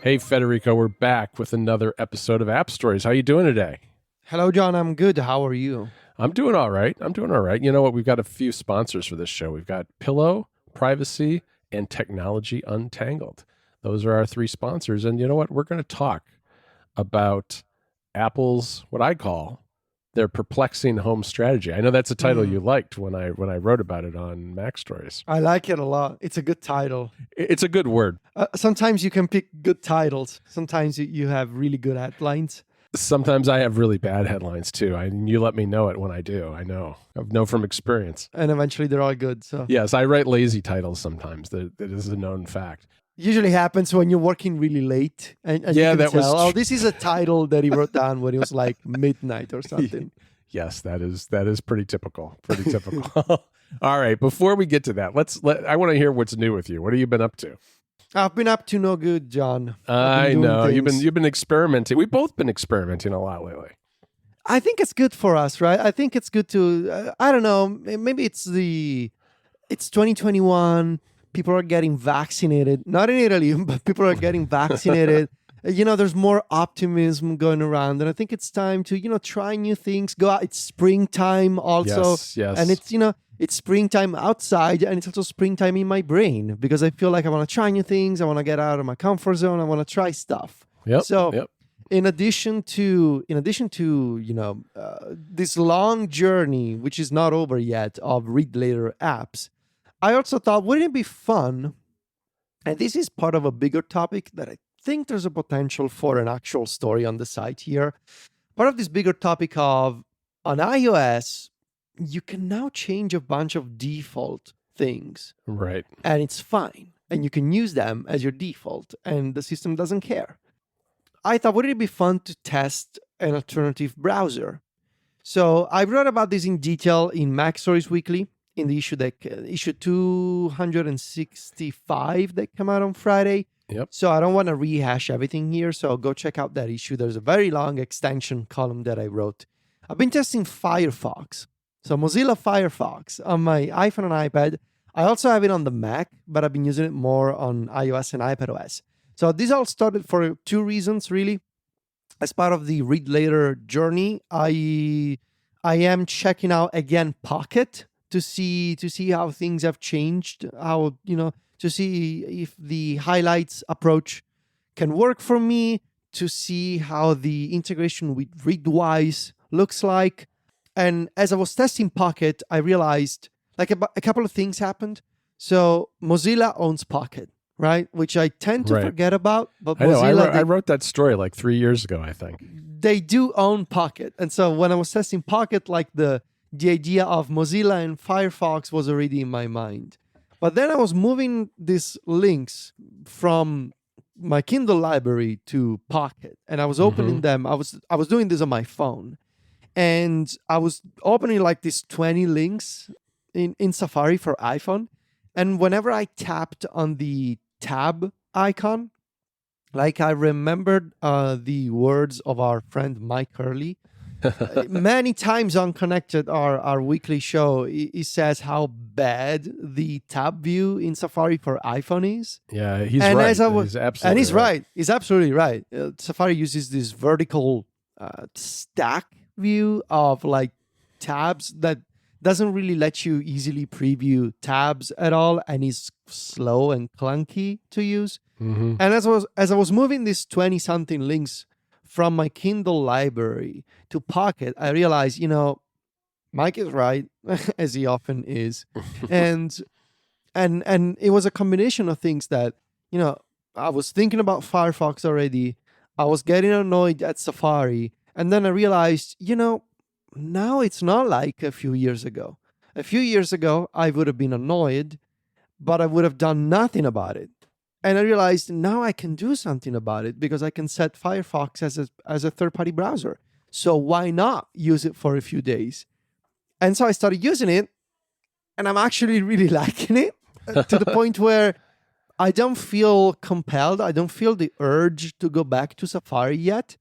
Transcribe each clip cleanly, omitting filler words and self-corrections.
Hey, Federico, we're back with another episode of App Stories. How you doing today? Hello, John. I'm good. How are you? I'm doing all right. You know what? We've got a few sponsors for this show. We've got Pillow, Privacy, and Technology Untangled. Those are our three sponsors. And you know what? We're going to talk about Apple's, what I call their perplexing home strategy. I know that's a title you liked when I wrote about it on Mac Stories. I like it a lot. It's a good title. It's a good word. Sometimes you can pick good titles. Sometimes you have really good headlines. Sometimes I have really bad headlines too. You let me know it when I do. I know from experience. And eventually they're all good. So yes, I write lazy titles sometimes. That is a known fact. Usually happens when you're working really late and yeah, you can that tell, was. this is a title that he wrote down when it was like midnight or something. Yes, that is pretty typical. Pretty typical. All right, before we get to that, I want to hear what's new with you. What have you been up to? I've been up to no good, John. I know you've been experimenting. We've both been experimenting a lot lately. I think it's good for us, right? I think it's good to I don't know, maybe it's 2021. People are getting vaccinated. Not in Italy, but people are getting vaccinated. There's more optimism going around. And I think it's time to, try new things. Go out. It's springtime also. Yes. And it's springtime outside and it's also springtime in my brain because I feel like I want to try new things. I want to get out of my comfort zone. I want to try stuff. Yep. In addition to this long journey, which is not over yet, of read later apps, I also thought, wouldn't it be fun? And this is part of a bigger topic that I think there's a potential for an actual story on the site here. Part of this bigger topic of on iOS, you can now change a bunch of default things. Right. And it's fine. And you can use them as your default and the system doesn't care. I thought, wouldn't it be fun to test an alternative browser? So I wrote about this in detail in Mac Stories Weekly, in the issue 265 that came out on Friday. Yep. So I don't want to rehash everything here. So go check out that issue. There's a very long extension column that I wrote. I've been testing Firefox. So Mozilla Firefox on my iPhone and iPad. I also have it on the Mac, but I've been using it more on iOS and iPadOS. So this all started for two reasons, really. As part of the read later journey, I am checking out again Pocket to see how things have changed, to see if the highlights approach can work for me, to see how the integration with Readwise looks like. And as I was testing Pocket, I realized a couple of things happened. So Mozilla owns Pocket, right? Which I tend to forget about. But Mozilla, I wrote that story like 3 years ago, I think. They do own Pocket. And so when I was testing Pocket, the idea of Mozilla and Firefox was already in my mind. But then I was moving these links from my Kindle library to Pocket, and I was opening them. I was doing this on my phone, and I was opening these 20 links in Safari for iPhone. And whenever I tapped on the tab icon, I remembered the words of our friend Mike Hurley. Many times on Connected, our weekly show, he says how bad the tab view in Safari for iPhone is. Yeah, he's right. He's absolutely right. He's absolutely right. Safari uses this vertical stack view of tabs that doesn't really let you easily preview tabs at all, and is slow and clunky to use. Mm-hmm. And as I was moving these 20-something links from my Kindle library to Pocket, I realized, Mike is right, as he often is. and it was a combination of things that, I was thinking about Firefox already. I was getting annoyed at Safari. And then I realized, now it's not like a few years ago. A few years ago, I would have been annoyed, but I would have done nothing about it. And I realized now I can do something about it because I can set Firefox as a third-party browser. So why not use it for a few days? And so I started using it, and I'm actually really liking it to the point where I don't feel compelled. I don't feel the urge to go back to Safari yet.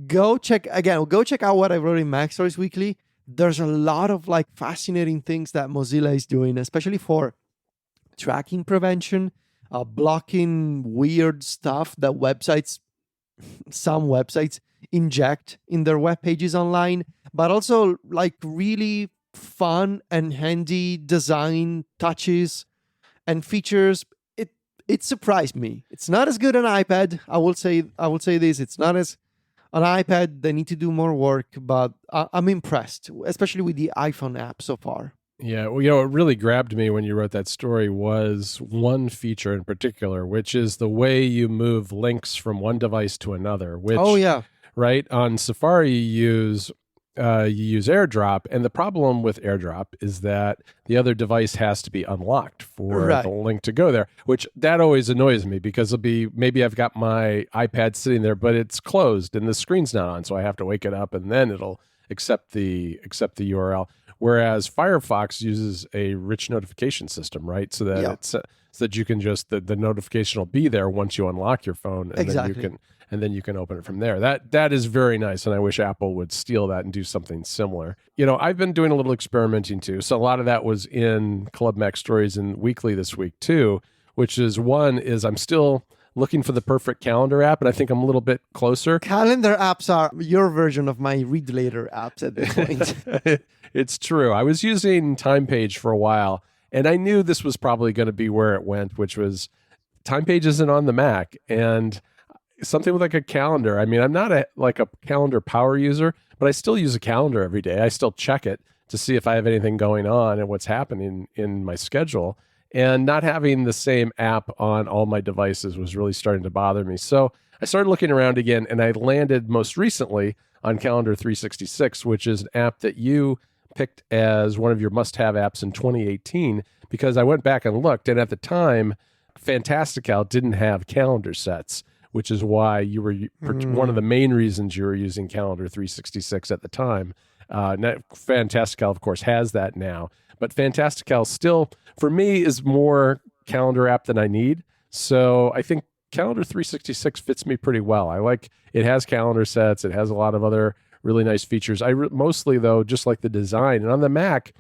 Go check out what I wrote in Mac Stories Weekly. There's a lot of fascinating things that Mozilla is doing, especially for tracking prevention. blocking weird stuff that some websites inject in their web pages online, but also like really fun and handy design touches and features. It surprised me. It's not as good on iPad. I will say this. It's not as on iPad. They need to do more work, but I'm impressed, especially with the iPhone app so far. Yeah, well, what really grabbed me when you wrote that story was one feature in particular, which is the way you move links from one device to another. Which, Oh yeah, right, on Safari you use AirDrop, and the problem with AirDrop is that the other device has to be unlocked for right. the link to go there. Which that always annoys me because it'll be maybe I've got my iPad sitting there, but it's closed and the screen's not on, so I have to wake it up and then it'll accept the URL. Whereas Firefox uses a rich notification system, right? So that it's so that you can just the notification will be there once you unlock your phone, and Exactly. then you can open it from there. That is very nice, and I wish Apple would steal that and do something similar. I've been doing a little experimenting too, so a lot of that was in Club Mac Stories and Weekly this week too. Which is I'm still looking for the perfect calendar app, and I think I'm a little bit closer. Calendar apps are your version of my read later apps at this point. It's true. I was using TimePage for a while, and I knew this was probably going to be where it went, which was TimePage isn't on the Mac, and something with like a calendar. I mean, I'm not a calendar power user, but I still use a calendar every day. I still check it to see if I have anything going on and what's happening in my schedule. And not having the same app on all my devices was really starting to bother me. So I started looking around again, and I landed most recently on Calendar 366, which is an app that you picked as one of your must-have apps in 2018, because I went back and looked, and at the time, Fantastical didn't have calendar sets, which is why you were one of the main reasons you were using Calendar 366 at the time. Fantastical, of course, has that now, but Fantastical still, for me, is more calendar app than I need. So I think Calendar 366 fits me pretty well. It has calendar sets. It has a lot of other really nice features. Mostly, though, just like the design. And on the Mac,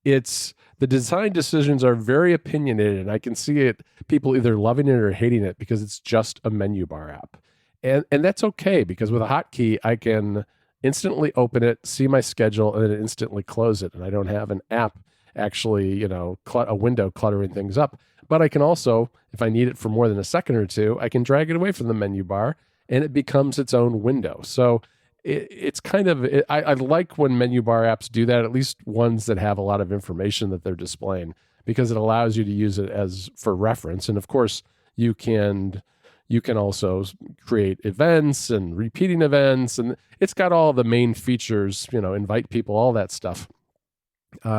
the design decisions are very opinionated, and I can see it, people either loving it or hating it because it's just a menu bar app. And that's okay, because with a hotkey, I can instantly open it, see my schedule, and then instantly close it. And I don't have an app actually, a window cluttering things up. But I can also, if I need it for more than a second or two, I can drag it away from the menu bar and it becomes its own window. So it's kind of, I like when menu bar apps do that, at least ones that have a lot of information that they're displaying, because it allows you to use it as for reference. And of course, you can also create events and repeating events, and it's got all the main features, invite people, all that stuff.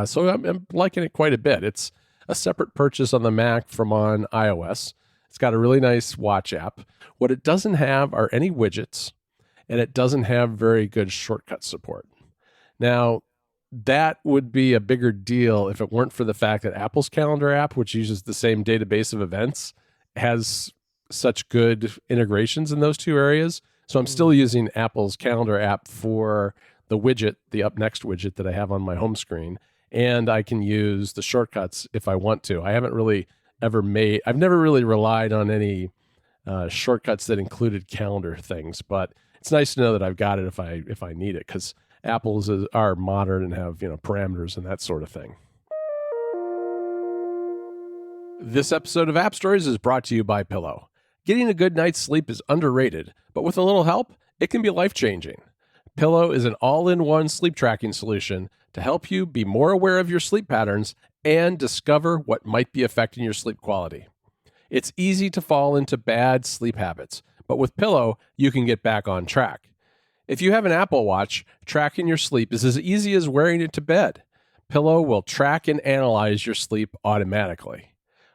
So I'm liking it quite a bit. It's a separate purchase on the Mac from on iOS. It's got a really nice watch app. What it doesn't have are any widgets, and it doesn't have very good shortcut support. Now, that would be a bigger deal if it weren't for the fact that Apple's calendar app, which uses the same database of events, has such good integrations in those two areas. So I'm still using Apple's calendar app for the widget, the up next widget that I have on my home screen, and I can use the shortcuts if I want to. I've never really relied on any shortcuts that included calendar things, but it's nice to know that I've got it if I need it, because Apple's are modern and have parameters and that sort of thing. This episode of App Stories is brought to you by Pillow. Getting a good night's sleep is underrated, but with a little help, it can be life-changing. Pillow is an all-in-one sleep tracking solution to help you be more aware of your sleep patterns and discover what might be affecting your sleep quality. It's easy to fall into bad sleep habits, but with Pillow, you can get back on track. If you have an Apple Watch, tracking your sleep is as easy as wearing it to bed. Pillow will track and analyze your sleep automatically.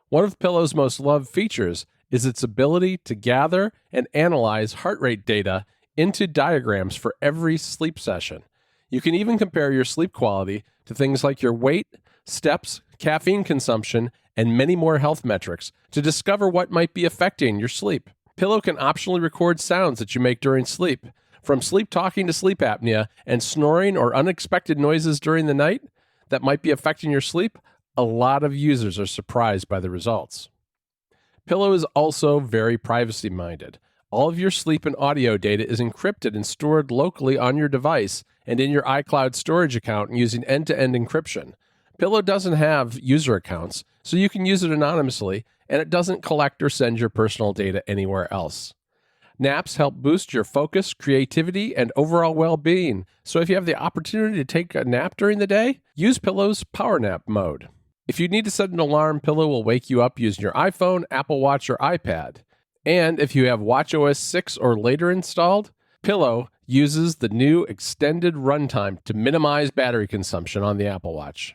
One of Pillow's most loved features is its ability to gather and analyze heart rate data into diagrams for every sleep session. You can even compare your sleep quality to things like your weight, steps, caffeine consumption, and many more health metrics to discover what might be affecting your sleep. Pillow can optionally record sounds that you make during sleep. From sleep talking to sleep apnea and snoring or unexpected noises during the night that might be affecting your sleep, a lot of users are surprised by the results. Pillow is also very privacy-minded. All of your sleep and audio data is encrypted and stored locally on your device and in your iCloud storage account using end-to-end encryption. Pillow doesn't have user accounts, so you can use it anonymously, and it doesn't collect or send your personal data anywhere else. Naps help boost your focus, creativity, and overall well-being. So if you have the opportunity to take a nap during the day, use Pillow's power nap mode. If you need to set an alarm, Pillow will wake you up using your iPhone, Apple Watch, or iPad. And if you have watchOS 6 or later installed, Pillow uses the new extended runtime to minimize battery consumption on the Apple Watch.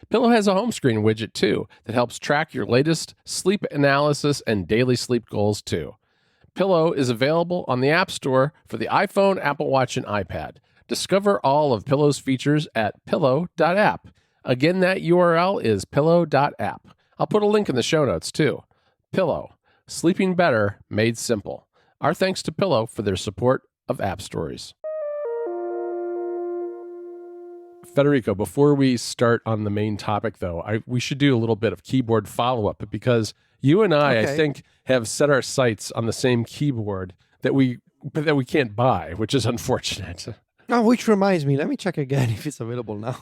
Pillow has a home screen widget too that helps track your latest sleep analysis and daily sleep goals too. Pillow is available on the App Store for the iPhone, Apple Watch, and iPad. Discover all of Pillow's features at pillow.app. Again, that URL is pillow.app. I'll put a link in the show notes too. Pillow, sleeping better made simple. Our thanks to Pillow for their support of App Stories. Federico, before we start on the main topic, though, we should do a little bit of keyboard follow-up because you and I think, have set our sights on the same keyboard that we can't buy, which is unfortunate. Oh, which reminds me, let me check again if it's available now.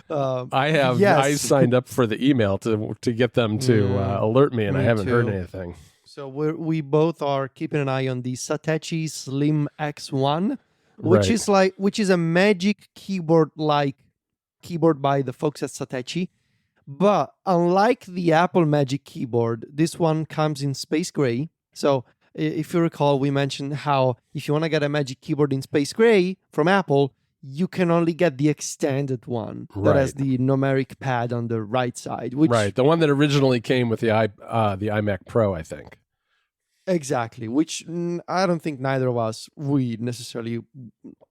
I signed up for the email to get them to alert me, and I haven't heard anything. So we both are keeping an eye on the Satechi Slim X1, which is a Magic keyboard keyboard by the folks at Satechi. But unlike the Apple Magic Keyboard, this one comes in space gray. So if you recall, we mentioned how if you want to get a Magic Keyboard in space gray from Apple, you can only get the extended one that has the numeric pad on the right side. The one that originally came with the iMac Pro, I think. Exactly, which I don't think neither of us, we necessarily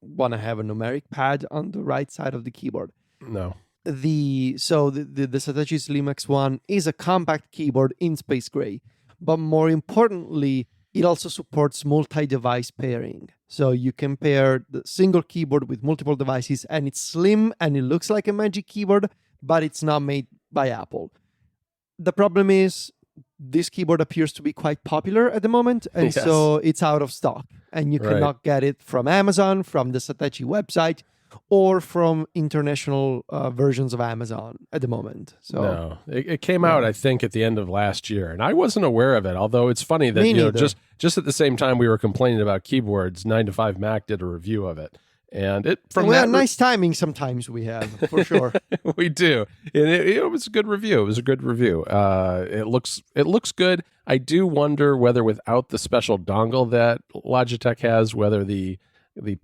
want to have a numeric pad on the right side of the keyboard. No. The Satechi Slim X1 is a compact keyboard in space gray, but more importantly, it also supports multi-device pairing. So you can pair the single keyboard with multiple devices, and it's slim and it looks like a Magic Keyboard, but it's not made by Apple. The problem is this keyboard appears to be quite popular at the moment, and so it's out of stock, and you cannot get it from Amazon, from the Satechi website, or from international versions of Amazon at the moment. So no, it came out, I think, at the end of last year, and I wasn't aware of it. Although it's funny that just at the same time we were complaining about keyboards, 9to5Mac did a review of it, and nice timing. Sometimes we have for sure. We do, and it was a good review. It was a good review. It looks good. I do wonder whether without the special dongle that Logitech has, whether the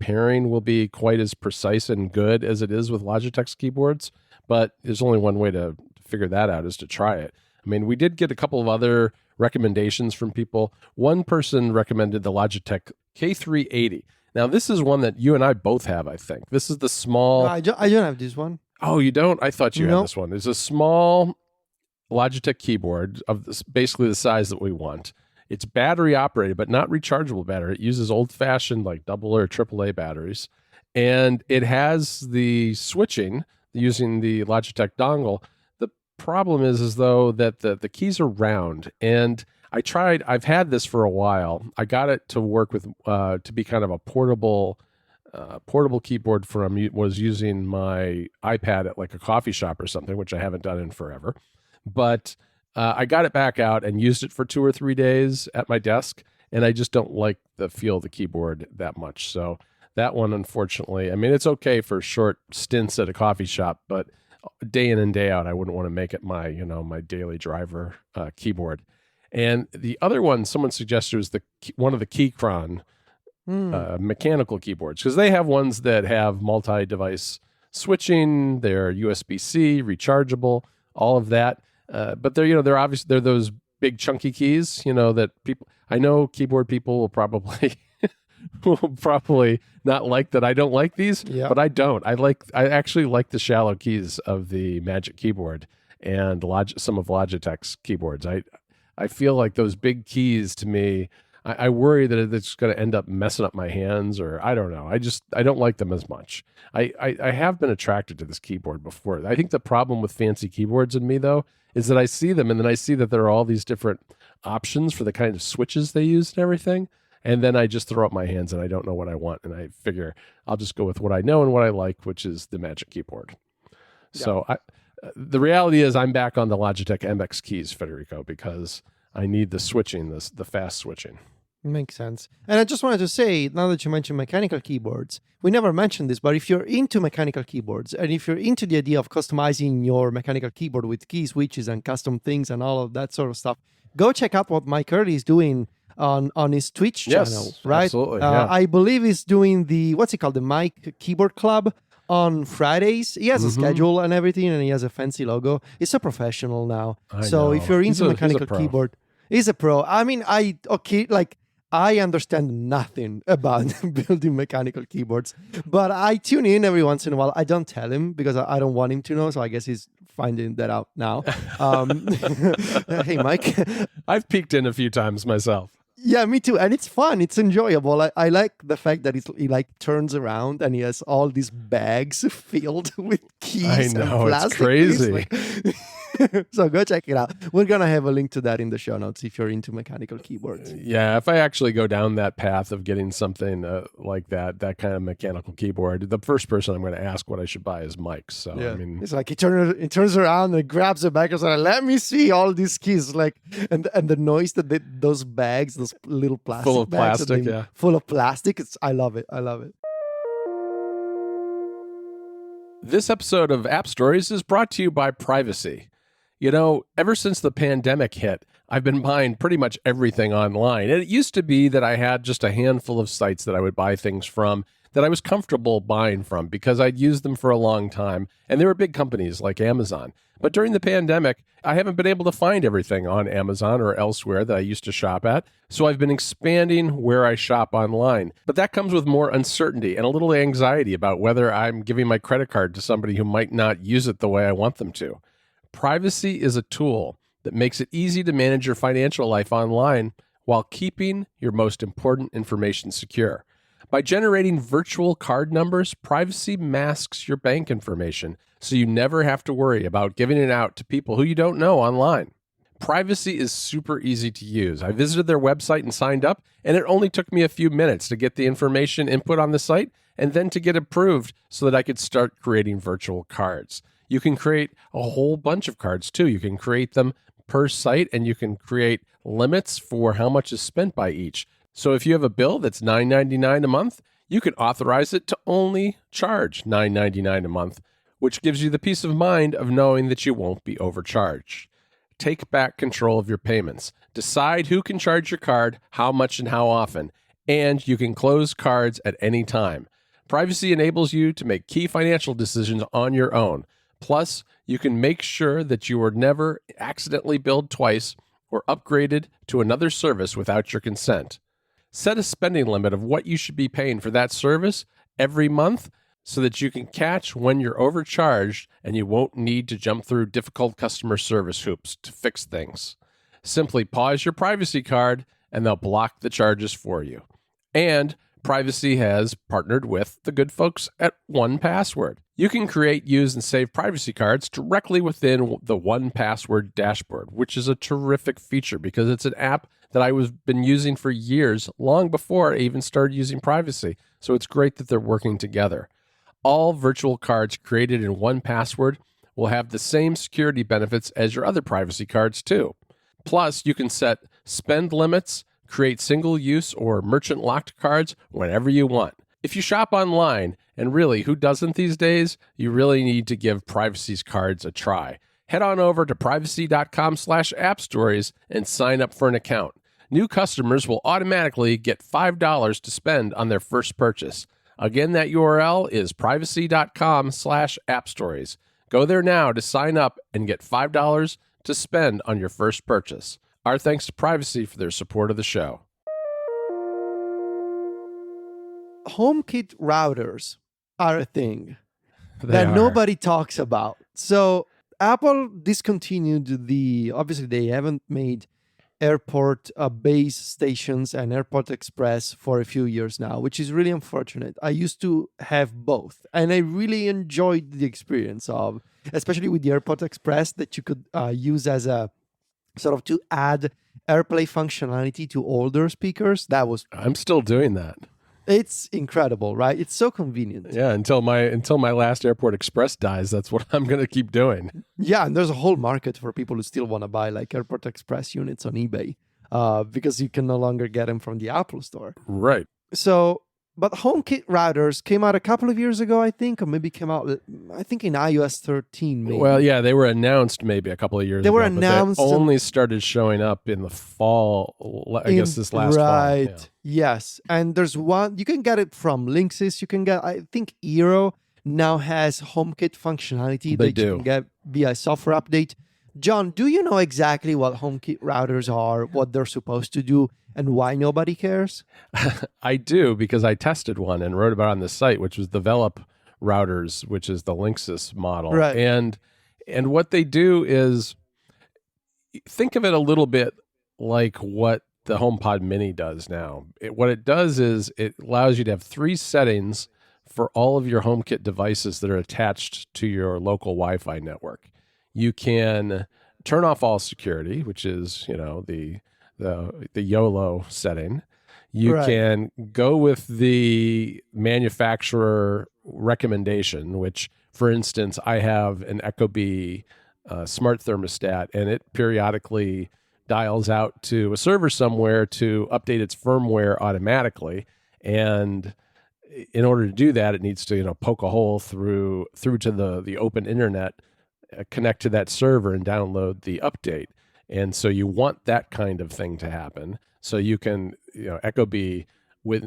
pairing will be quite as precise and good as it is with Logitech's keyboards, but there's only one way to figure that out, is to try it. I mean, we did get a couple of other recommendations from people. One person recommended the Logitech K380. Now, this is one that you and I both have, I think. This is the small... I don't have this one. Oh, you don't? I thought you had this one. It's a small Logitech keyboard of basically the size that we want. It's battery operated, but not rechargeable battery. It uses old-fashioned like AA or AAA batteries. And it has the switching using the Logitech dongle. The problem is though that the keys are round. And I've had this for a while. I got it to work with, to be kind of a portable keyboard was using my iPad at like a coffee shop or something, which I haven't done in forever. But I got it back out and used it for 2 or 3 days at my desk, and I just don't like the feel of the keyboard that much. So that one, unfortunately, I mean, it's okay for short stints at a coffee shop, but day in and day out, I wouldn't want to make it my daily driver keyboard. And the other one someone suggested was one of the Keychron mechanical keyboards, because they have ones that have multi-device switching, they're USB-C, rechargeable, all of that. But they're obviously they're those big chunky keys, that people, I know keyboard people will probably not like that. I don't like these, but I don't. I actually like the shallow keys of the Magic Keyboard and some of Logitech's keyboards. I feel like those big keys to me, I worry that it's going to end up messing up my hands, or I don't know. I don't like them as much. I have been attracted to this keyboard before. I think the problem with fancy keyboards in me, though, is that I see them and then I see that there are all these different options for the kind of switches they use and everything. And then I just throw up my hands and I don't know what I want. And I figure I'll just go with what I know and what I like, which is the Magic Keyboard. Yeah. So the reality is I'm back on the Logitech MX keys, Federico, because I need the switching, the fast switching. Makes sense. And I just wanted to say, now that you mentioned mechanical keyboards, we never mentioned this, but if you're into mechanical keyboards and if you're into the idea of customizing your mechanical keyboard with key switches and custom things and all of that sort of stuff, go check out what Mike Early is doing on his Twitch channel, right? Absolutely. Yeah. I believe he's doing what's it called? The Mike Keyboard Club on Fridays. He has a schedule and everything, and he has a fancy logo. He's a professional now. So if you're into mechanical keyboard, he's a pro. I mean, I understand nothing about building mechanical keyboards, but I tune in every once in a while. I don't tell him because I don't want him to know, so I guess he's finding that out now. Hey, Mike. I've peeked in a few times myself. Yeah, me too. And it's fun. It's enjoyable. I like the fact that he like turns around and he has all these bags filled with keys. I know, and plastic it's crazy. Like, so go check it out. We're going to have a link to that in the show notes if you're into mechanical keyboards. Yeah, if I actually go down that path of getting something like that kind of mechanical keyboard, the first person I'm going to ask what I should buy is Mike. So, yeah. I mean... It's like he turns around and grabs the bag and says, let me see all these keys. Like, and the noise that those bags, those little plastic full of bags plastic, yeah. Full of plastic. I love it. I love it. This episode of App Stories is brought to you by Privacy. You know, ever since the pandemic hit, I've been buying pretty much everything online. And it used to be that I had just a handful of sites that I would buy things from that I was comfortable buying from because I'd used them for a long time. And they were big companies like Amazon. But during the pandemic, I haven't been able to find everything on Amazon or elsewhere that I used to shop at. So I've been expanding where I shop online. But that comes with more uncertainty and a little anxiety about whether I'm giving my credit card to somebody who might not use it the way I want them to. Privacy is a tool that makes it easy to manage your financial life online while keeping your most important information secure. By generating virtual card numbers, Privacy masks your bank information, so you never have to worry about giving it out to people who you don't know online. Privacy is super easy to use. I visited their website and signed up, and it only took me a few minutes to get the information input on the site and then to get approved so that I could start creating virtual cards. You can create a whole bunch of cards too. You can create them per site, and you can create limits for how much is spent by each. So if you have a bill that's $9.99 a month, you can authorize it to only charge $9.99 a month, which gives you the peace of mind of knowing that you won't be overcharged. Take back control of your payments. Decide who can charge your card, how much and how often, and you can close cards at any time. Privacy enables you to make key financial decisions on your own. Plus, you can make sure that you are never accidentally billed twice or upgraded to another service without your consent. Set a spending limit of what you should be paying for that service every month so that you can catch when you're overcharged and you won't need to jump through difficult customer service hoops to fix things. Simply pause your Privacy card and they'll block the charges for you. And Privacy has partnered with the good folks at 1Password. You can create, use, and save Privacy cards directly within the 1Password dashboard, which is a terrific feature because it's an app that I've been using for years, long before I even started using Privacy. So it's great that they're working together. All virtual cards created in 1Password will have the same security benefits as your other Privacy cards too. Plus, you can set spend limits, create single-use or merchant-locked cards whenever you want. If you shop online, and really, who doesn't these days, you really need to give Privacy's cards a try. Head on over to privacy.com/appstories and sign up for an account. New customers will automatically get $5 to spend on their first purchase. Again, that URL is privacy.com/appstories. Go there now to sign up and get $5 to spend on your first purchase. Our thanks to Privacy for their support of the show. HomeKit routers are a thing that nobody talks about. So Apple discontinued obviously they haven't made airport base stations and Airport Express for a few years now, which is really unfortunate. I used to have both, and I really enjoyed the experience of, especially with the Airport Express, that you could use as a sort of to add AirPlay functionality to older speakers. I'm still doing that. It's incredible, right? It's so convenient. Yeah, until my last Airport Express dies, that's what I'm going to keep doing. Yeah, and there's a whole market for people who still want to buy like Airport Express units on eBay because you can no longer get them from the Apple Store. Right. So, but HomeKit routers came out a couple of years ago, I think, or maybe came out, I think, in iOS 13. Maybe. Well, yeah, they were announced maybe a couple of years ago. They were announced. But they only started showing up in the fall, I guess this last fall. Right. Yeah. Yes. And there's one, you can get it from Linksys. You can get, I think Eero now has HomeKit functionality that you can get via software update. John, do you know exactly what HomeKit routers are, what they're supposed to do, and why nobody cares? I do, because I tested one and wrote about it on the site, which was Develop Routers, which is the Linksys model. Right. And what they do is, think of it a little bit like what the HomePod Mini does now. What it does is it allows you to have 3 settings for all of your HomeKit devices that are attached to your local Wi-Fi network. You can turn off all security, which is, the YOLO setting. You can go with the manufacturer recommendation, which, for instance, I have an Ecobee smart thermostat, and it periodically dials out to a server somewhere to update its firmware automatically. And in order to do that, it needs to, poke a hole through to the open internet, connect to that server and download the update. And so you want that kind of thing to happen. So you can, Ecobee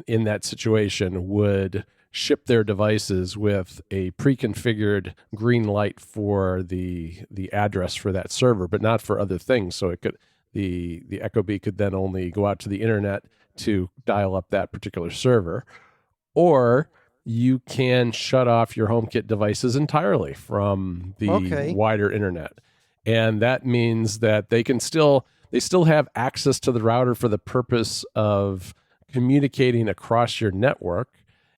in that situation would ship their devices with a pre-configured green light for the address for that server, but not for other things. So the Ecobee could then only go out to the internet to dial up that particular server. Or you can shut off your HomeKit devices entirely from the wider internet. And that means that they still have access to the router for the purpose of communicating across your network.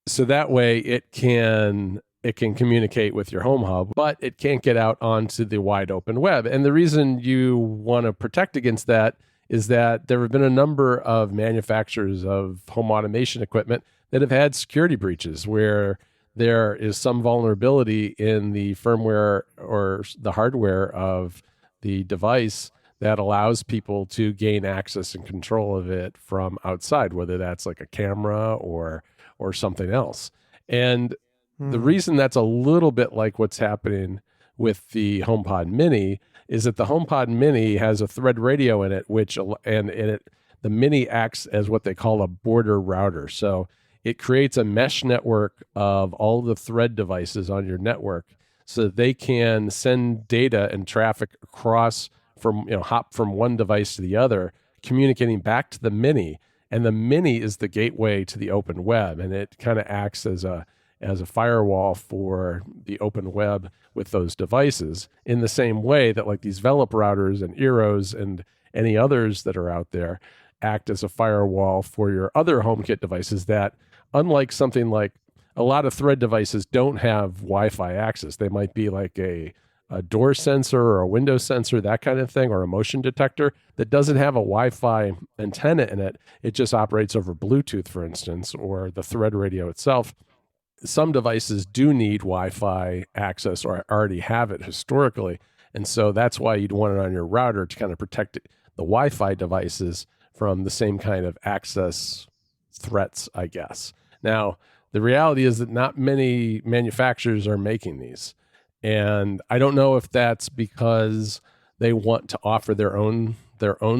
So that way it can communicate with your home hub, but it can't get out onto the wide open web. And the reason you want to protect against that is that there have been a number of manufacturers of home automation equipment that have had security breaches where there is some vulnerability in the firmware or the hardware of the device that allows people to gain access and control of it from outside, whether that's like a camera or something else. And the reason that's a little bit like what's happening with the HomePod Mini is that the HomePod Mini has a thread radio in it, the Mini acts as what they call a border router. So it creates a mesh network of all the thread devices on your network so that they can send data and traffic across hop from one device to the other, communicating back to the Mini. And the Mini is the gateway to the open web. And it kind of acts as a firewall for the open web with those devices, in the same way that like these Velop routers and Eeros and any others that are out there act as a firewall for your other HomeKit devices that, unlike something like a lot of thread devices don't have Wi-Fi access. They might be like a door sensor or a window sensor, that kind of thing, or a motion detector that doesn't have a Wi-Fi antenna in it. It just operates over Bluetooth, for instance, or the thread radio itself. Some devices do need Wi-Fi access or already have it historically. And so that's why you'd want it on your router to kind of protect the Wi-Fi devices from the same kind of access threats, I guess. Now, the reality is that not many manufacturers are making these. And I don't know if that's because they want to offer their own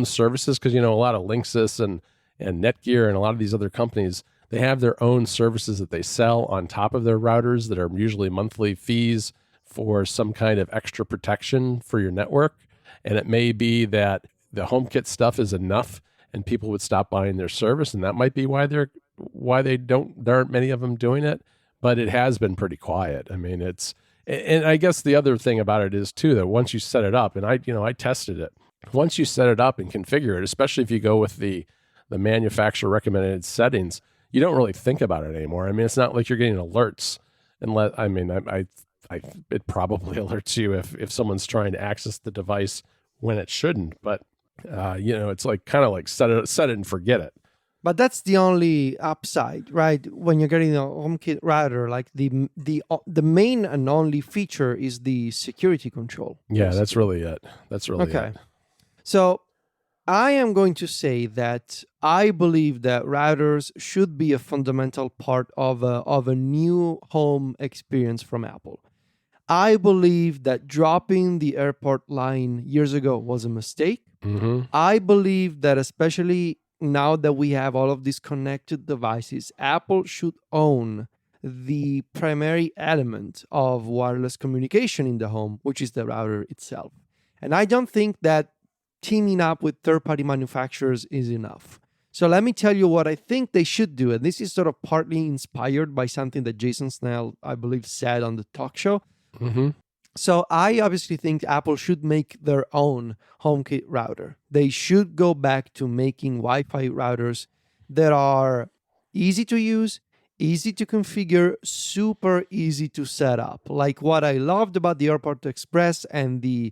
services, because, a lot of Linksys and Netgear and a lot of these other companies, they have their own services that they sell on top of their routers that are usually monthly fees for some kind of extra protection for your network. And it may be that the HomeKit stuff is enough and people would stop buying their service, and that might be why there aren't many of them doing it. But it has been pretty quiet. I mean, and I guess the other thing about it is too that once you set it up, and I tested it. Once you set it up and configure it, especially if you go with the manufacturer recommended settings, you don't really think about it anymore. I mean, it's not like you're getting alerts. It probably alerts you if someone's trying to access the device when it shouldn't. But It's like kind of like set it and forget it. But that's the only upside, right? When you're getting a HomeKit router, like the main and only feature is the security control. Yeah, basically. that's really it. That's really Okay. it. So I am going to say that I believe that routers should be a fundamental part of a new home experience from Apple. I believe that dropping the airport line years ago was a mistake. Mm-hmm. I believe that especially now that we have all of these connected devices, Apple should own the primary element of wireless communication in the home, which is the router itself. And I don't think that teaming up with third-party manufacturers is enough. So let me tell you what I think they should do. And this is sort of partly inspired by something that Jason Snell, I believe, said on the talk show. Mm-hmm. So I obviously think Apple should make their own HomeKit router. They should go back to making Wi-Fi routers that are easy to use, easy to configure, super easy to set up. Like what I loved about the Airport Express and the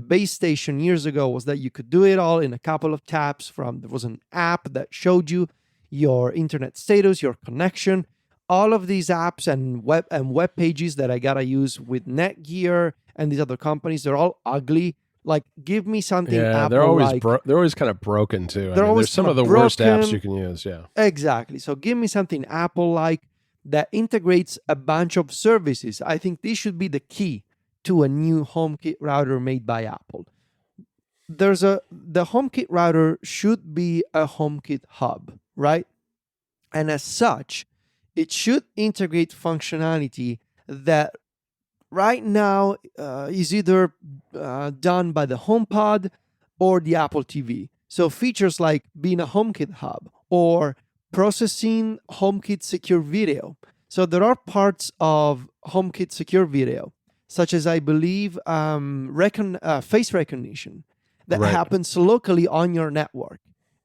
base station years ago was that you could do it all in a couple of taps. There was an app that showed you your internet status, your connection. All of these apps and web pages that I gotta use with Netgear and these other companies, they're all ugly. Like, give me something. Yeah, Apple they're always kind of broken too. They're always there's some of the broken. worst apps you can use. Yeah, exactly. So give me something Apple-like that integrates a bunch of services. I think this should be the key to a new HomeKit router made by Apple. The HomeKit router should be a HomeKit hub, right? And as such, it should integrate functionality that right now is either done by the HomePod or the Apple TV. So features like being a HomeKit hub or processing HomeKit secure video. So there are parts of HomeKit secure video, such as I believe face recognition that Right. happens locally on your network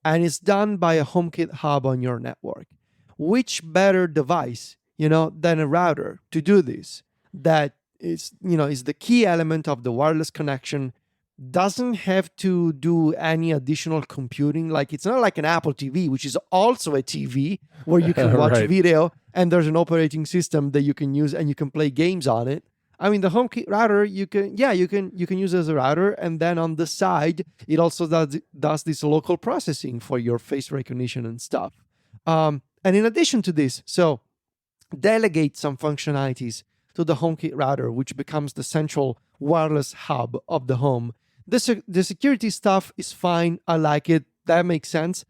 and is done by a HomeKit hub on your network. Which better device, than a router to do this? That is the key element of the wireless connection. Doesn't have to do any additional computing. Like, it's not like an Apple TV, which is also a TV where you can watch Right. video and there's an operating system that you can use and you can play games on it. I mean, the HomeKit router, you can use as a router, and then on the side, it also does this local processing for your face recognition and stuff. And in addition to this, so delegate some functionalities to the HomeKit router, which becomes the central wireless hub of the home. The security stuff is fine. I like it. That makes sense.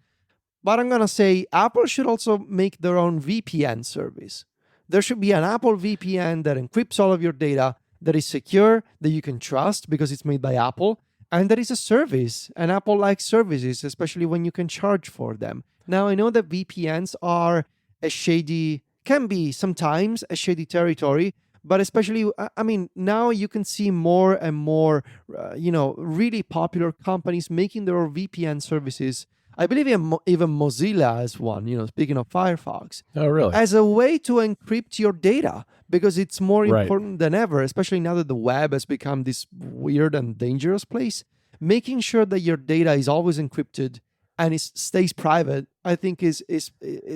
But I'm going to say Apple should also make their own VPN service. There should be an Apple VPN that encrypts all of your data, that is secure, that you can trust because it's made by Apple, and that is a service. And Apple likes services, especially when you can charge for them. Now, I know that VPNs are can be sometimes a shady territory, but especially, now you can see more and more, really popular companies making their own VPN services. I believe even Mozilla has one, speaking of Firefox. Oh, really? As a way to encrypt your data, because it's more Right. important than ever, especially now that the web has become this weird and dangerous place. Making sure that your data is always encrypted and it stays private, I think is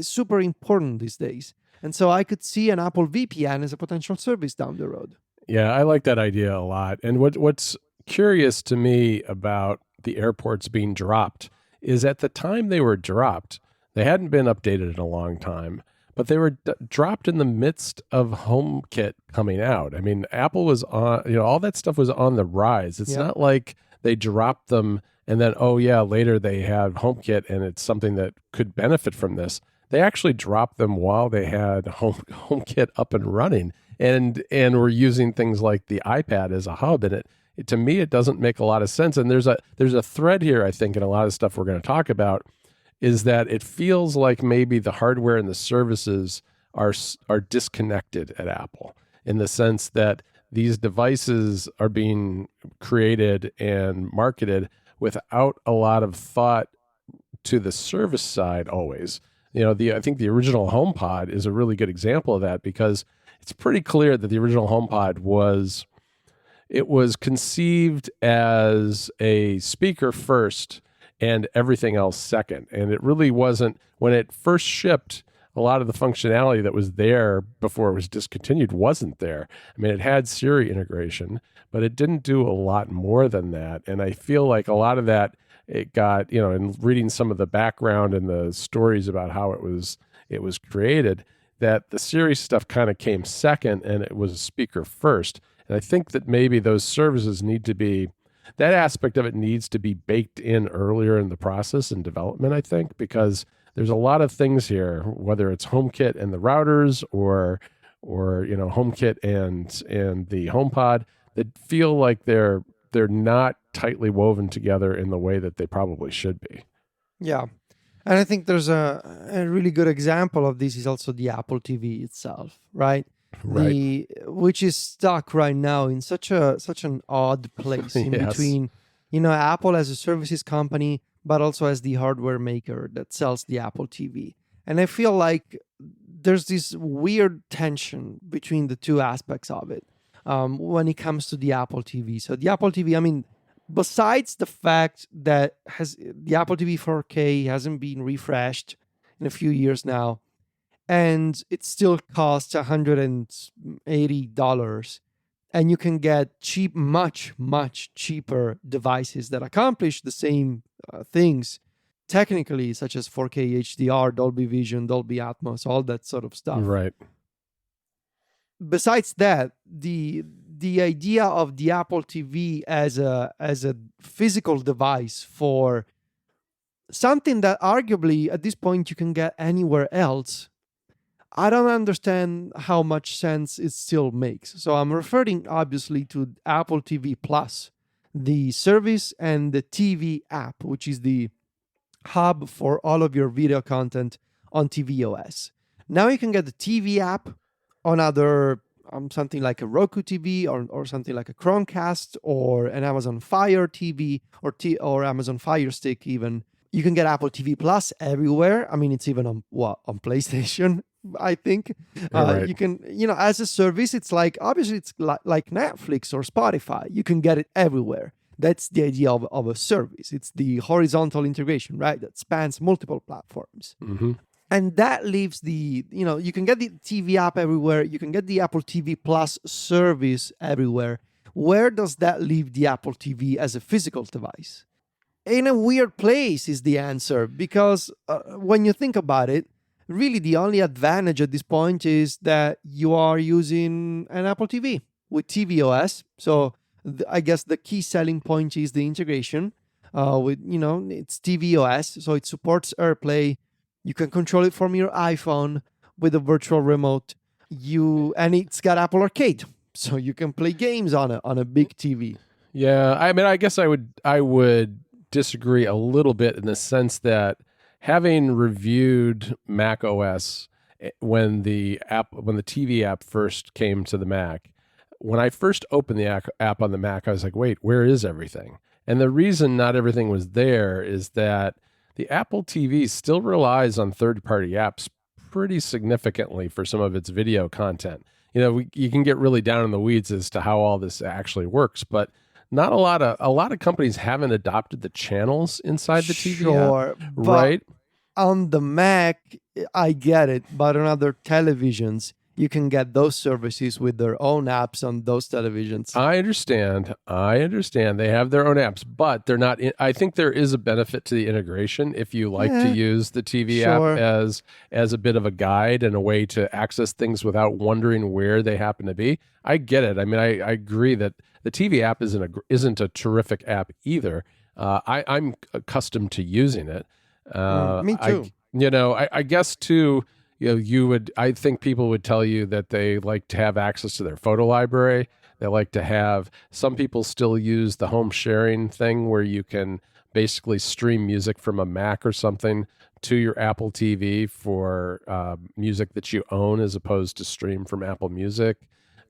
super important these days. And so I could see an Apple VPN as a potential service down the road. Yeah, I like that idea a lot. And what's curious to me about the airports being dropped is at the time they were dropped, they hadn't been updated in a long time, but they were dropped in the midst of HomeKit coming out. I mean, Apple was on, all that stuff was on the rise. It's not like they dropped them and then, later they had HomeKit and it's something that could benefit from this. They actually dropped them while they had HomeKit up and running and were using things like the iPad as a hub. And to me, it doesn't make a lot of sense. And there's a thread here, I think, in a lot of stuff we're going to talk about, is that it feels like maybe the hardware and the services are disconnected at Apple, in the sense that these devices are being created and marketed without a lot of thought to the service side always. I think the original HomePod is a really good example of that, because it's pretty clear that the original HomePod was conceived as a speaker first, and everything else second. And it really wasn't, when it first shipped, a lot of the functionality that was there before it was discontinued wasn't there. I mean, it had Siri integration, but it didn't do a lot more than that. And I feel like a lot of that, it got, in reading some of the background and the stories about how it was created, that the Siri stuff kind of came second and it was a speaker first. And I think that maybe those services that aspect of it needs to be baked in earlier in the process and development, I think, because there's a lot of things here, whether it's HomeKit and the routers or HomeKit and the HomePod, that feel like they're not tightly woven together in the way that they probably should be. Yeah. And I think there's a really good example of this is also the Apple TV itself, right? Right. Which is stuck right now in such an odd place in Yes. between, Apple as a services company, but also as the hardware maker that sells the Apple TV. And I feel like there's this weird tension between the two aspects of it when it comes to the Apple TV. So the Apple TV, I mean, besides the fact that the Apple TV 4K hasn't been refreshed in a few years now, and it still costs $180, and you can get cheap, much, much cheaper devices that accomplish the same things technically, such as 4K HDR, Dolby Vision, Dolby Atmos, all that sort of stuff. Right. Besides that, the idea of the Apple TV as a physical device for something that arguably at this point you can get anywhere else, I don't understand how much sense it still makes. So I'm referring obviously to Apple TV Plus, the service, and the TV app, which is the hub for all of your video content on tvOS. Now you can get the TV app on other something like a Roku TV or something like a Chromecast or an Amazon Fire TV or Amazon Fire Stick even. You can get Apple TV Plus everywhere. I mean, it's even on PlayStation, I think. Right. You can, as a service, it's like, obviously it's like Netflix or Spotify. You can get it everywhere. That's the idea of a service. It's the horizontal integration, right? That spans multiple platforms. Mm-hmm. And that leaves you can get the TV app everywhere. You can get the Apple TV Plus service everywhere. Where does that leave the Apple TV as a physical device? In a weird place is the answer, because when you think about it, really the only advantage at this point is that you are using an Apple TV with tvOS. So I guess the key selling point is the integration with, it's tvOS. So it supports AirPlay. You can control it from your iPhone with a virtual remote. And it's got Apple Arcade, so you can play games on a big TV. Yeah, I mean, I guess I would disagree a little bit in the sense that having reviewed Mac OS when the TV app first came to the Mac, when I first opened the app on the Mac, I was like, wait, where is everything? And the reason not everything was there is that the Apple TV still relies on third-party apps pretty significantly for some of its video content. You can get really down in the weeds as to how all this actually works, but not a lot of companies haven't adopted the channels inside the TV app, right? On the Mac, I get it, but on other televisions, you can get those services with their own apps on those televisions. I understand. They have their own apps, but they're not. I think there is a benefit to the integration if you like to use the TV app as a bit of a guide and a way to access things without wondering where they happen to be. I get it. I mean, I agree that the TV app isn't a terrific app either. I'm accustomed to using it. Me too. I guess too. I think people would tell you that they like to have access to their photo library. They like to have, some people still use the home sharing thing where you can basically stream music from a Mac or something to your Apple TV for music that you own as opposed to stream from Apple Music.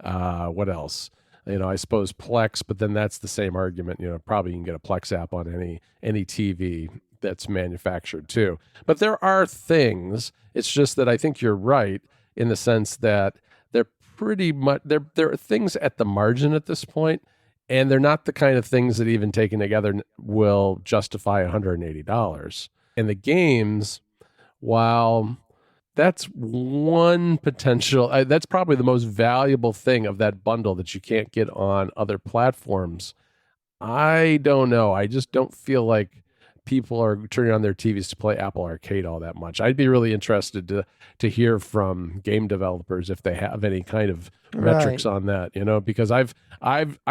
What else? I suppose Plex, but then that's the same argument. Probably you can get a Plex app on any TV that's manufactured too. But there are things. It's just that I think you're right in the sense that they're pretty much there are things at the margin at this point, And they're not the kind of things that even taken together will justify $180. And the games, while that's one potential, that's probably the most valuable thing of that bundle that you can't get on other platforms. I don't know. I just don't feel like people are turning on their TVs to play Apple Arcade all that much. I'd be really interested to hear from game developers if they have any kind of metrics on that, because I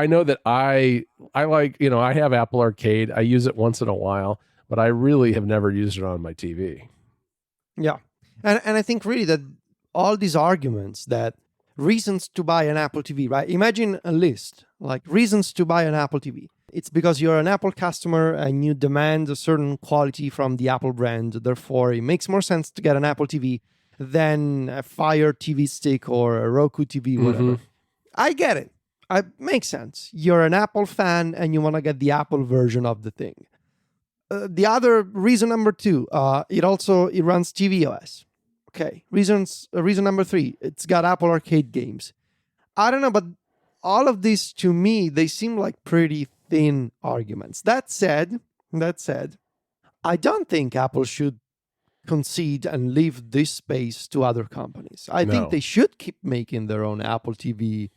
know that I like, I have Apple Arcade. I use it once in a while, but I really have never used it on my TV. Yeah. And I think really that all these arguments that reasons to buy an Apple TV, right? Imagine a list like reasons to buy an Apple TV. It's because you're an Apple customer and you demand a certain quality from the Apple brand. Therefore, it makes more sense to get an Apple TV than a Fire TV stick or a Roku TV, whatever. Mm-hmm. I get it. It makes sense. You're an Apple fan and you want to get the Apple version of the thing. The other reason number 2, it runs tvOS. Okay. Reason number 3, it's got Apple Arcade games. I don't know, but all of these to me, they seem like pretty thin arguments. That said, I don't think Apple should concede and leave this space to other companies. I think they should keep making their own Apple TV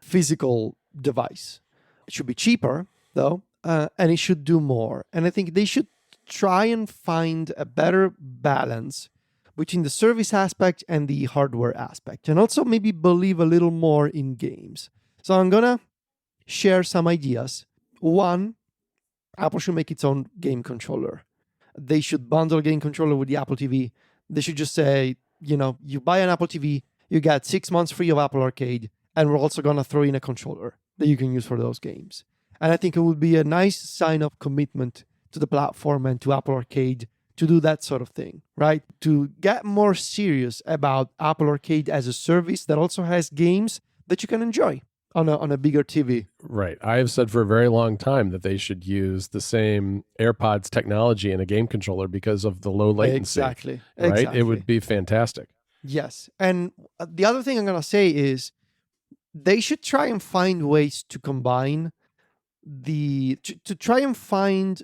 physical device. It should be cheaper, though, and it should do more. And I think they should try and find a better balance between the service aspect and the hardware aspect, and also maybe believe a little more in games. So I'm going to share some ideas. 1, Apple should make its own game controller. They should bundle a game controller with the Apple TV. They should just say, you buy an Apple TV, you get 6 months free of Apple Arcade, and we're also going to throw in a controller that you can use for those games. And I think it would be a nice sign of commitment to the platform and to Apple Arcade to do that sort of thing, right? To get more serious about Apple Arcade as a service that also has games that you can enjoy on a bigger TV. Right. I have said for a very long time that they should use the same AirPods technology in a game controller because of the low latency. Exactly. Right? Exactly. It would be fantastic. Yes. And the other thing I'm going to say is they should try and find ways to combine to try and find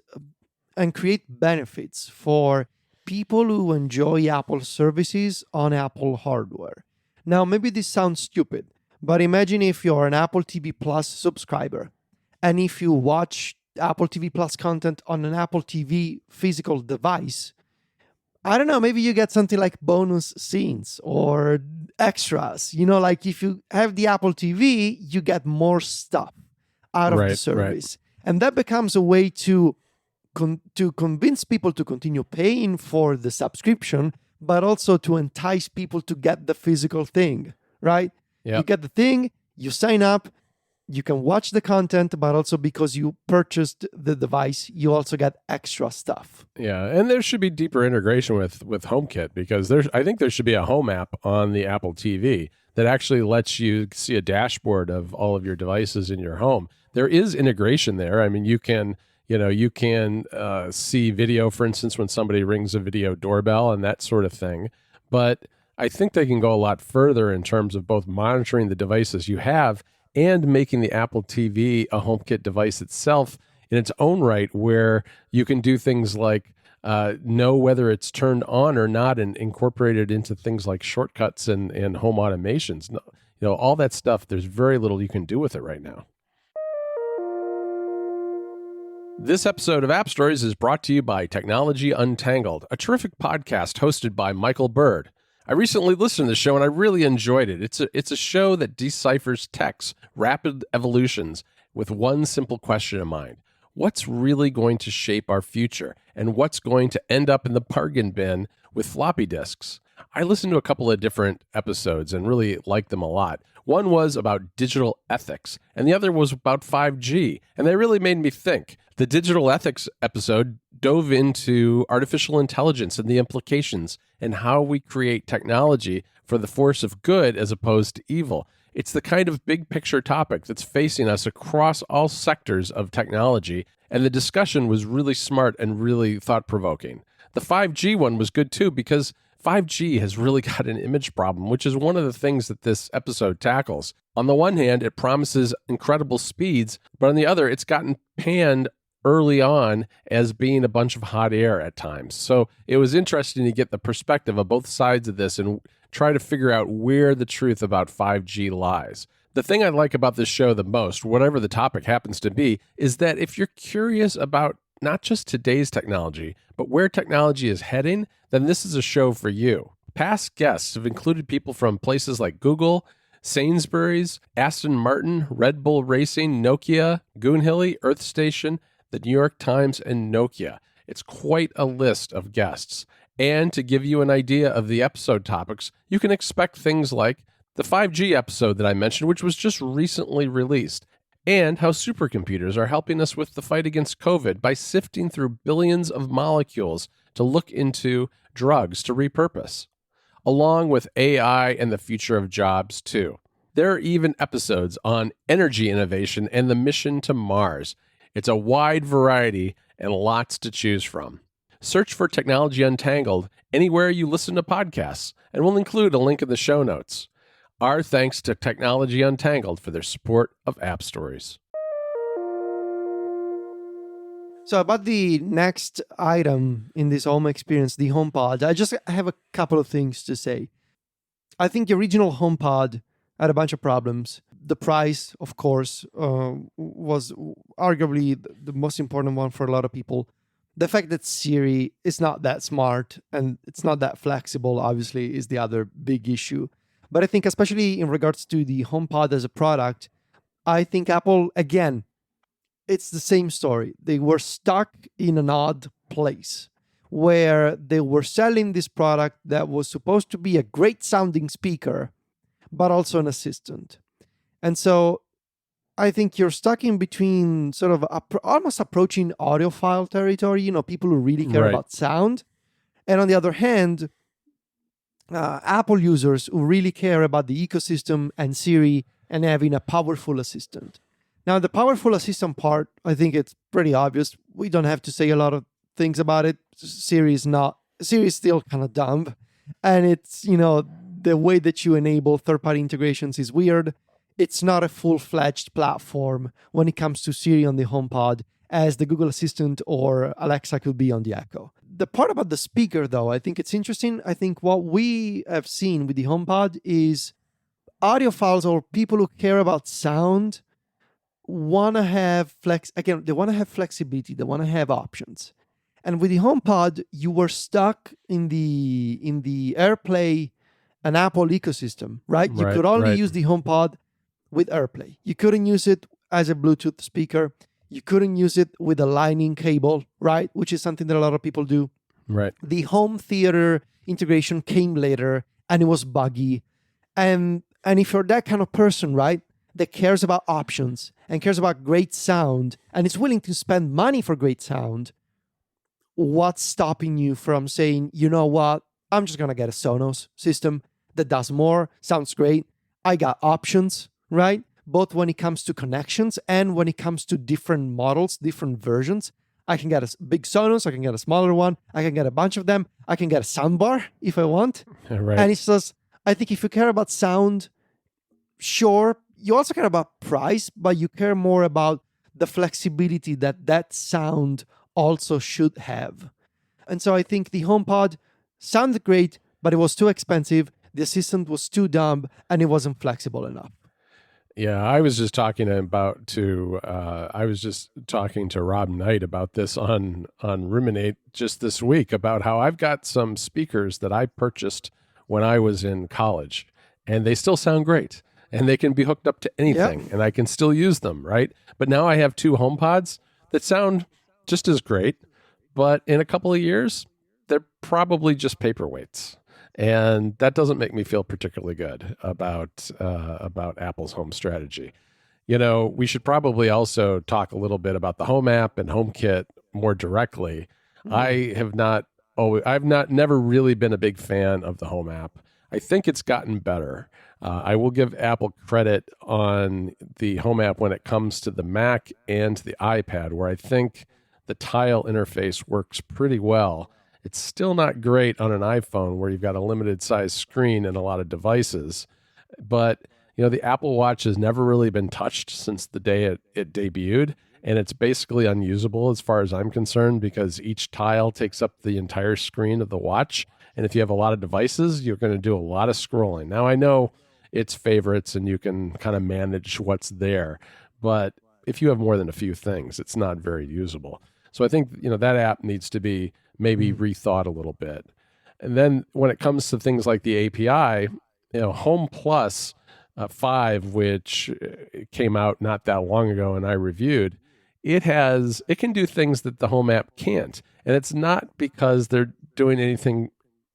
and create benefits for people who enjoy Apple services on Apple hardware. Now, maybe this sounds stupid, but imagine if you're an Apple TV Plus subscriber, and if you watch Apple TV Plus content on an Apple TV physical device, I don't know, maybe you get something like bonus scenes or extras. Like if you have the Apple TV, you get more stuff out of the service. Right. And that becomes a way to convince people to continue paying for the subscription, but also to entice people to get the physical thing, right? Yep. You get the thing, you sign up, you can watch the content, but also because you purchased the device, you also get extra stuff. Yeah, and there should be deeper integration with HomeKit, because I think there should be a home app on the Apple TV that actually lets you see a dashboard of all of your devices in your home. There is integration there. I mean, you can see video, for instance, when somebody rings a video doorbell and that sort of thing. But I think they can go a lot further in terms of both monitoring the devices you have and making the Apple TV a HomeKit device itself in its own right, where you can do things like know whether it's turned on or not and incorporate it into things like shortcuts and home automations. All that stuff, there's very little you can do with it right now. This episode of App Stories is brought to you by Technology Untangled, a terrific podcast hosted by Michael Bird. I recently listened to the show and I really enjoyed it. It's a show that deciphers tech's rapid evolutions with one simple question in mind. What's really going to shape our future, and what's going to end up in the bargain bin with floppy disks? I listened to a couple of different episodes and really liked them a lot. One was about digital ethics, and the other was about 5G, and they really made me think. The digital ethics episode dove into artificial intelligence and the implications and how we create technology for the force of good as opposed to evil. It's the kind of big picture topic that's facing us across all sectors of technology, and the discussion was really smart and really thought-provoking. The 5G one was good too, because 5G has really got an image problem, which is one of the things that this episode tackles. On the one hand, it promises incredible speeds, but on the other, it's gotten panned early on as being a bunch of hot air at times. So it was interesting to get the perspective of both sides of this and try to figure out where the truth about 5G lies. The thing I like about this show the most, whatever the topic happens to be, is that if you're curious about not just today's technology, but where technology is heading, then this is a show for you. Past guests have included people from places like Google, Sainsbury's, Aston Martin, Red Bull Racing, Nokia, Goonhilly, Earth Station, the New York Times, and Nokia. It's quite a list of guests. And to give you an idea of the episode topics, you can expect things like the 5G episode that I mentioned, which was just recently released, and how supercomputers are helping us with the fight against COVID by sifting through billions of molecules to look into drugs to repurpose, along with AI and the future of jobs, too. There are even episodes on energy innovation and the mission to Mars. It's a wide variety and lots to choose from. Search for Technology Untangled anywhere you listen to podcasts, and we'll include a link in the show notes. Our thanks to Technology Untangled for their support of App Stories. So about the next item in this home experience, the HomePod, I just have a couple of things to say. I think the original HomePod had a bunch of problems. The price, of course, was arguably the most important one for a lot of people. The fact that Siri is not that smart and it's not that flexible, obviously, is the other big issue. But I think especially in regards to the HomePod as a product, I think Apple, again, it's the same story. They were stuck in an odd place where they were selling this product that was supposed to be a great sounding speaker, but also an assistant. And so I think you're stuck in between sort of almost approaching audiophile territory, people who really care about sound. And on the other hand, Apple users who really care about the ecosystem and Siri and having a powerful assistant. Now, the powerful assistant part, I think it's pretty obvious. We don't have to say a lot of things about it. Siri is still kind of dumb. And it's, the way that you enable third-party integrations is weird. It's not a full-fledged platform when it comes to Siri on the HomePod, as the Google Assistant or Alexa could be on the Echo. The part about the speaker, though, I think it's interesting. I think what we have seen with the HomePod is audiophiles or people who care about sound want to have they want to have flexibility. They want to have options. And with the HomePod, you were stuck in the AirPlay and Apple ecosystem, right? You could only use the HomePod with AirPlay. You couldn't use it as a Bluetooth speaker. You couldn't use it with a lightning cable, right? Which is something that a lot of people do. Right. The home theater integration came later and it was buggy. And if you're that kind of person, right, that cares about options and cares about great sound and is willing to spend money for great sound, what's stopping you from saying, you know what, I'm just going to get a Sonos system that does more, sounds great. I got options, right? Both when it comes to connections and when it comes to different models, different versions. I can get a big Sonos, I can get a smaller one, I can get a bunch of them, I can get a soundbar if I want. Right. And it's just, I think if you care about sound, sure, you also care about price, but you care more about the flexibility that sound also should have. And so I think the HomePod sounded great, but it was too expensive, the assistant was too dumb, and it wasn't flexible enough. Yeah, I was just talking to Rob Knight about this on Ruminate just this week about how I've got some speakers that I purchased when I was in college, and they still sound great, and they can be hooked up to anything, and I can still use them, right? But now I have two HomePods that sound just as great, but in a couple of years, they're probably just paperweights. And that doesn't make me feel particularly good about Apple's home strategy. We should probably also talk a little bit about the Home app and HomeKit more directly. Mm-hmm. I've never really been a big fan of the Home app. I think it's gotten better. I will give Apple credit on the Home app when it comes to the Mac and the iPad, where I think the tile interface works pretty well. It's still not great on an iPhone where you've got a limited size screen and a lot of devices. But the Apple Watch has never really been touched since the day it debuted, and it's basically unusable as far as I'm concerned because each tile takes up the entire screen of the watch. And if you have a lot of devices, you're going to do a lot of scrolling. Now, I know it's favorites and you can kind of manage what's there, but if you have more than a few things, it's not very usable. So I think that app needs to be maybe rethought a little bit. And then when it comes to things like the API, Home Plus 5, which came out not that long ago and I reviewed, it can do things that the Home app can't. And it's not because they're doing anything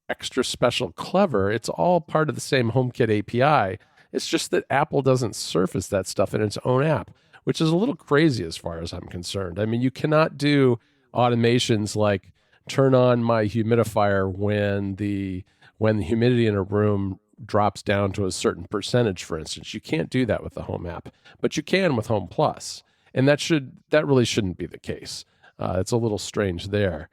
extra special clever. It's all part of the same HomeKit API. It's just that Apple doesn't surface that stuff in its own app, which is a little crazy as far as I'm concerned. I mean, you cannot do automations like turn on my humidifier when the humidity in a room drops down to a certain percentage, for instance. You can't do that with the Home app, but you can with Home Plus. And that really shouldn't be the case. It's a little strange there.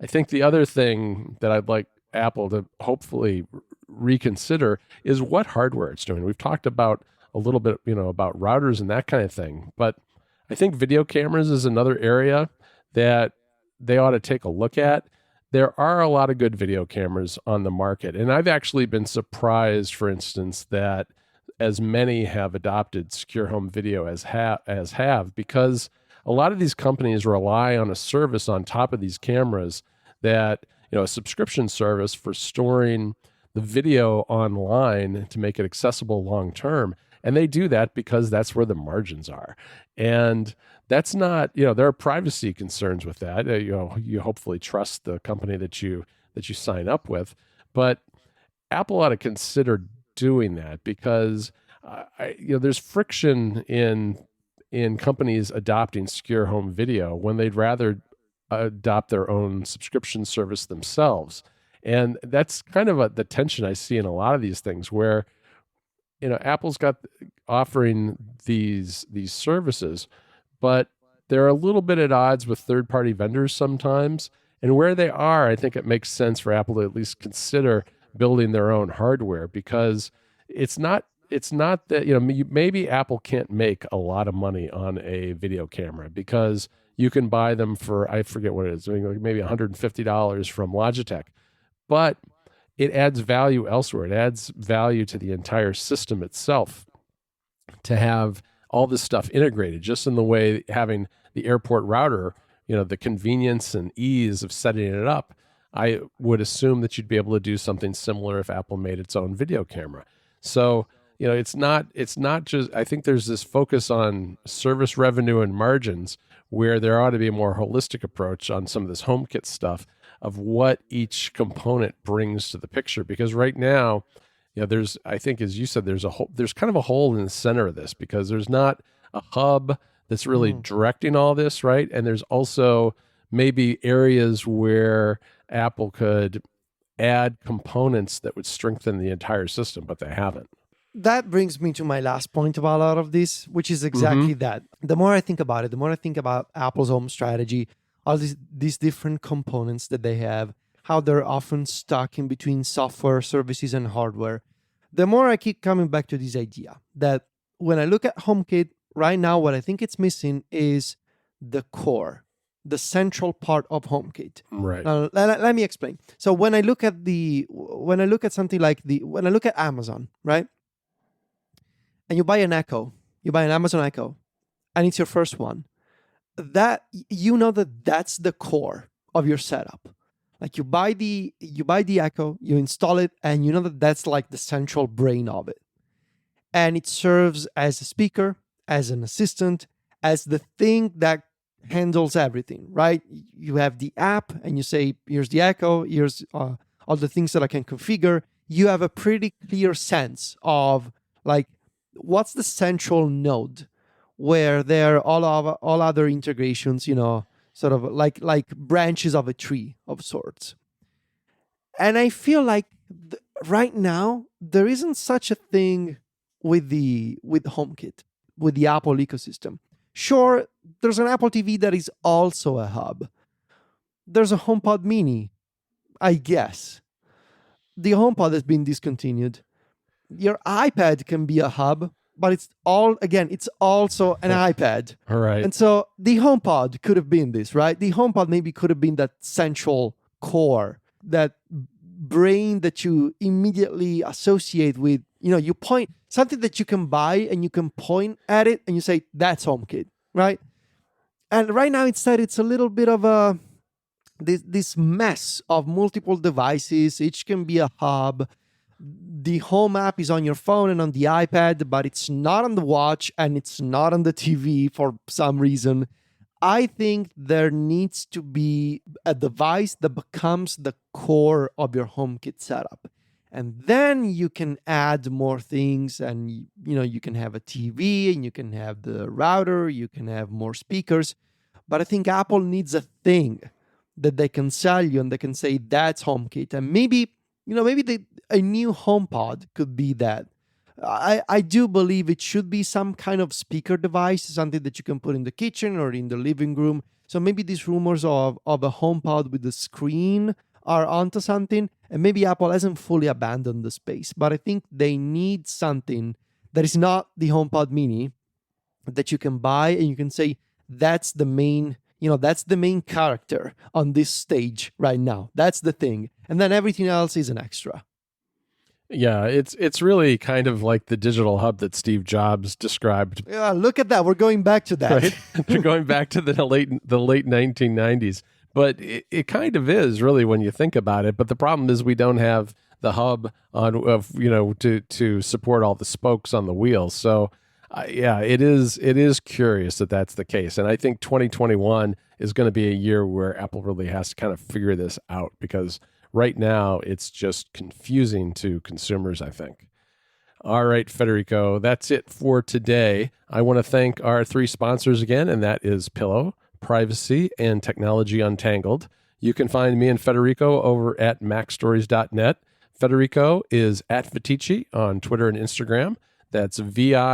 I think the other thing that I'd like Apple to hopefully reconsider is what hardware it's doing. We've talked about a little bit, about routers and that kind of thing, but I think video cameras is another area that they ought to take a look at. There are a lot of good video cameras on the market, and I've actually been surprised, for instance, that as many have adopted secure home video as have, because a lot of these companies rely on a service on top of these cameras that, a subscription service for storing the video online to make it accessible long term. And they do that because that's where the margins are. And that's not, there are privacy concerns with that. You hopefully trust the company that you sign up with, but Apple ought to consider doing that because there's friction in companies adopting secure home video when they'd rather adopt their own subscription service themselves. And that's kind of the tension I see in a lot of these things where Apple's got offering these services, but they're a little bit at odds with third-party vendors sometimes. And where they are, I think it makes sense for Apple to at least consider building their own hardware because it's not that maybe Apple can't make a lot of money on a video camera because you can buy them for, I forget what it is, maybe $150 from Logitech, but it adds value elsewhere. It adds value to the entire system itself to have all this stuff integrated, just in the way having the airport router, the convenience and ease of setting it up. I would assume that you'd be able to do something similar if Apple made its own video camera. So, it's not just, I think there's this focus on service revenue and margins where there ought to be a more holistic approach on some of this HomeKit stuff of what each component brings to the picture. Because right now, there's, I think, as you said, there's kind of a hole in the center of this because there's not a hub that's really directing all this, right? And there's also maybe areas where Apple could add components that would strengthen the entire system, but they haven't. That brings me to my last point about all of this, which is exactly that. The more I think about it, the more I think about Apple's home strategy, all these different components that they have, how they're often stuck in between software, services, and hardware, the more I keep coming back to this idea that when I look at HomeKit, right now, what I think it's missing is the core, the central part of HomeKit. Right. Now, let me explain. So when I look at something like when I look at Amazon, right? And you buy an Amazon Echo, and it's your first one, that that's the core of your setup. Like you buy the Echo, you install it, and that's like the central brain of it. And it serves as a speaker, as an assistant, as the thing that handles everything, right? You have the app and you say, here's the Echo, here's all the things that I can configure. You have a pretty clear sense of like, what's the central node where there are all other integrations, sort of like branches of a tree of sorts. And I feel like right now there isn't such a thing with HomeKit, with the Apple ecosystem. Sure, there's an Apple TV that is also a hub. There's a HomePod Mini. I guess. The HomePod has been discontinued. Your iPad can be a hub, but it's also an iPad. All right. And so the HomePod could have been this, right? The HomePod maybe could have been that central core, that brain that you immediately associate with, you point something that you can buy and you can point at it and you say, that's HomeKit, right? And right now instead, it's a little bit of this mess of multiple devices. Each can be a hub. The Home app is on your phone and on the iPad, but it's not on the watch and it's not on the TV for some reason. I think there needs to be a device that becomes the core of your HomeKit setup. And then you can add more things, and you can have a TV and you can have the router, you can have more speakers. But I think Apple needs a thing that they can sell you and they can say that's HomeKit. And maybe a new HomePod could be that. I do believe it should be some kind of speaker device, something that you can put in the kitchen or in the living room. So maybe these rumors of a HomePod with the screen are onto something, and maybe Apple hasn't fully abandoned the space. But I think they need something that is not the HomePod mini that you can buy and you can say that's the main character on this stage right now. That's the thing. And then everything else is an extra. Yeah, it's really kind of like the digital hub that Steve Jobs described. Yeah, look at that. We're going back to that. Right? We're going back to the late 1990s. But it kind of is really when you think about it. But the problem is we don't have the hub to support all the spokes on the wheel. So it is curious that that's the case. And I think 2021 is going to be a year where Apple really has to kind of figure this out, because right now it's just confusing to consumers, I think. All right, Federico, that's it for today. I want to thank our three sponsors again, and that is Pillow, Privacy, and Technology Untangled. You can find me and Federico over at macstories.net. Federico is at Vitici on Twitter and Instagram. That's VITICCI.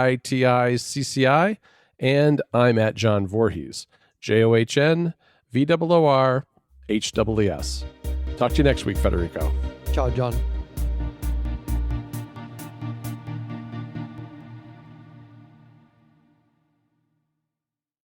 And I'm at John Voorhees, JOHNVOORHEES. Talk to you next week, Federico. Ciao, John.